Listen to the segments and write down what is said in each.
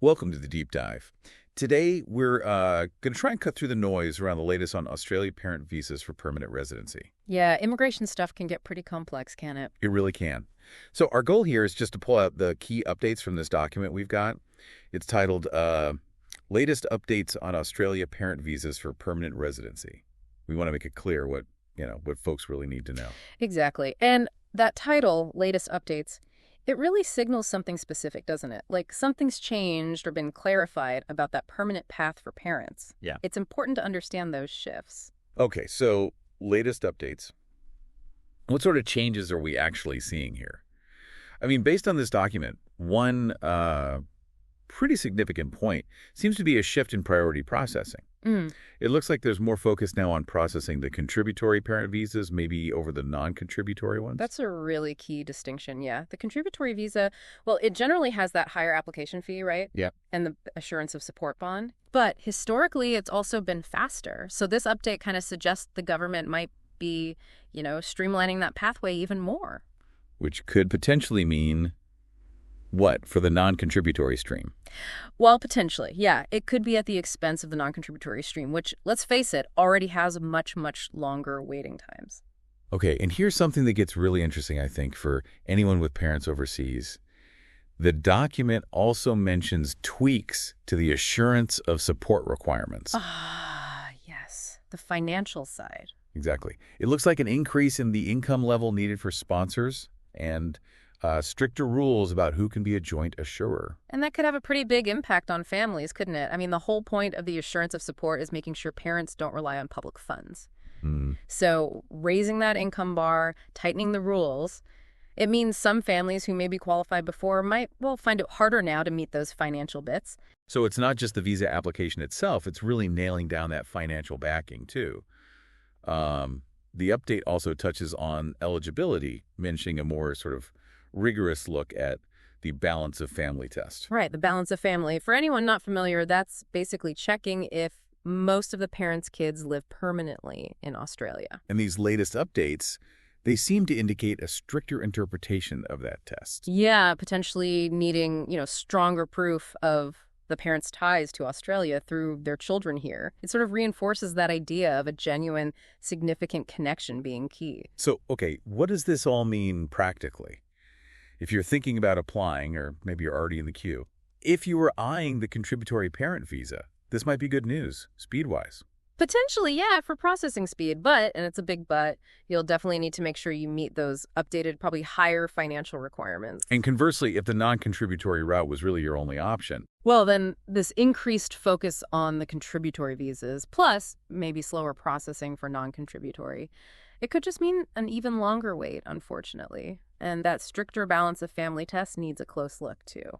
Welcome to the Deep Dive. Today, we're going to try and cut through the noise around the latest on Australia parent visas for permanent residency. Yeah, immigration stuff can get pretty complex, can it? It really can. So our goal here is just to pull out the key updates from this document we've got. It's titled Latest Updates on Australia Parent Visas for Permanent Residency. We want to make it clear what folks really need to know. Exactly. And that title, Latest Updates, it really signals something specific, doesn't it? Like something's changed or been clarified about that permanent path for parents. Yeah. It's important to understand those shifts. Okay, so latest updates. What sort of changes are we actually seeing here? I mean, based on this document, one pretty significant point seems to be a shift in priority processing. It looks like there's more focus now on processing the contributory parent visas, maybe over the non-contributory ones. That's a really key distinction, yeah. The contributory visa, well, it generally has that higher application fee, right? Yeah. And the assurance of support bond. But historically, it's also been faster. So this update kind of suggests the government might be, streamlining that pathway even more. Which could potentially mean what for the non-contributory stream? Well, potentially, yeah. It could be at the expense of the non-contributory stream, which, let's face it, already has much, much longer waiting times. Okay, and here's something that gets really interesting, I think, for anyone with parents overseas. The document also mentions tweaks to the assurance of support requirements. Ah, yes. The financial side. Exactly. It looks like an increase in the income level needed for sponsors and stricter rules about who can be a joint assurer. And that could have a pretty big impact on families, couldn't it? I mean, the whole point of the assurance of support is making sure parents don't rely on public funds. So raising that income bar, tightening the rules, it means some families who maybe qualified before might, find it harder now to meet those financial bits. So it's not just the visa application itself, it's really nailing down that financial backing, too. The update also touches on eligibility, mentioning a more sort of rigorous look at the balance of family test. Right, the balance of family. For anyone not familiar, that's basically checking if most of the parents' kids live permanently in Australia. And these latest updates, they seem to indicate a stricter interpretation of that test. Yeah, potentially needing, stronger proof of the parents' ties to Australia through their children here. It sort of reinforces that idea of a genuine, significant connection being key. So, okay, what does this all mean practically? If you're thinking about applying, or maybe you're already in the queue, if you were eyeing the contributory parent visa, this might be good news, speed-wise. Potentially, yeah, for processing speed, but, and it's a big but, you'll definitely need to make sure you meet those updated, probably higher financial requirements. And conversely, if the non-contributory route was really your only option, well, then this increased focus on the contributory visas, plus maybe slower processing for non-contributory, it could just mean an even longer wait, unfortunately. And that stricter balance of family tests needs a close look, too.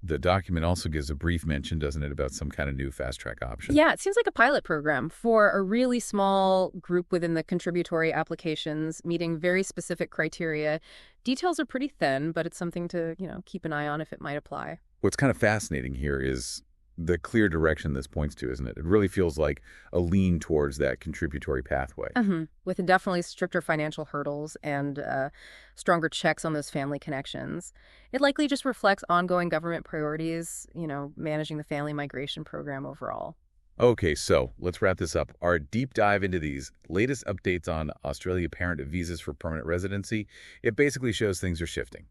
The document also gives a brief mention, doesn't it, about some kind of new fast-track option? Yeah, it seems like a pilot program for a really small group within the contributory applications, meeting very specific criteria. Details are pretty thin, but it's something to, keep an eye on if it might apply. What's kind of fascinating here is the clear direction this points to, isn't it? It really feels like a lean towards that contributory pathway. With definitely stricter financial hurdles and stronger checks on those family connections. It likely just reflects ongoing government priorities, managing the family migration program overall. Okay, so let's wrap this up. Our deep dive into these latest updates on Australia parent visas for permanent residency, it basically shows things are shifting.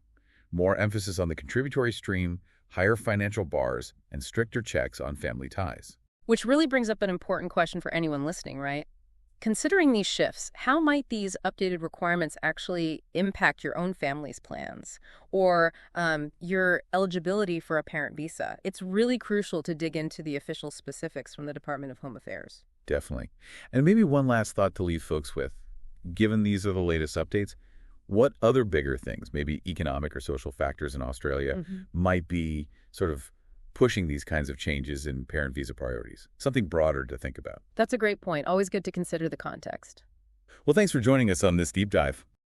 More emphasis on the contributory stream, higher financial bars, and stricter checks on family ties. Which really brings up an important question for anyone listening, right? Considering these shifts, how might these updated requirements actually impact your own family's plans or your eligibility for a parent visa? It's really crucial to dig into the official specifics from the Department of Home Affairs. Definitely. And maybe one last thought to leave folks with. Given these are the latest updates, what other bigger things, maybe economic or social factors in Australia, might be sort of pushing these kinds of changes in parent visa priorities? Something broader to think about. That's a great point. Always good to consider the context. Well, thanks for joining us on this deep dive.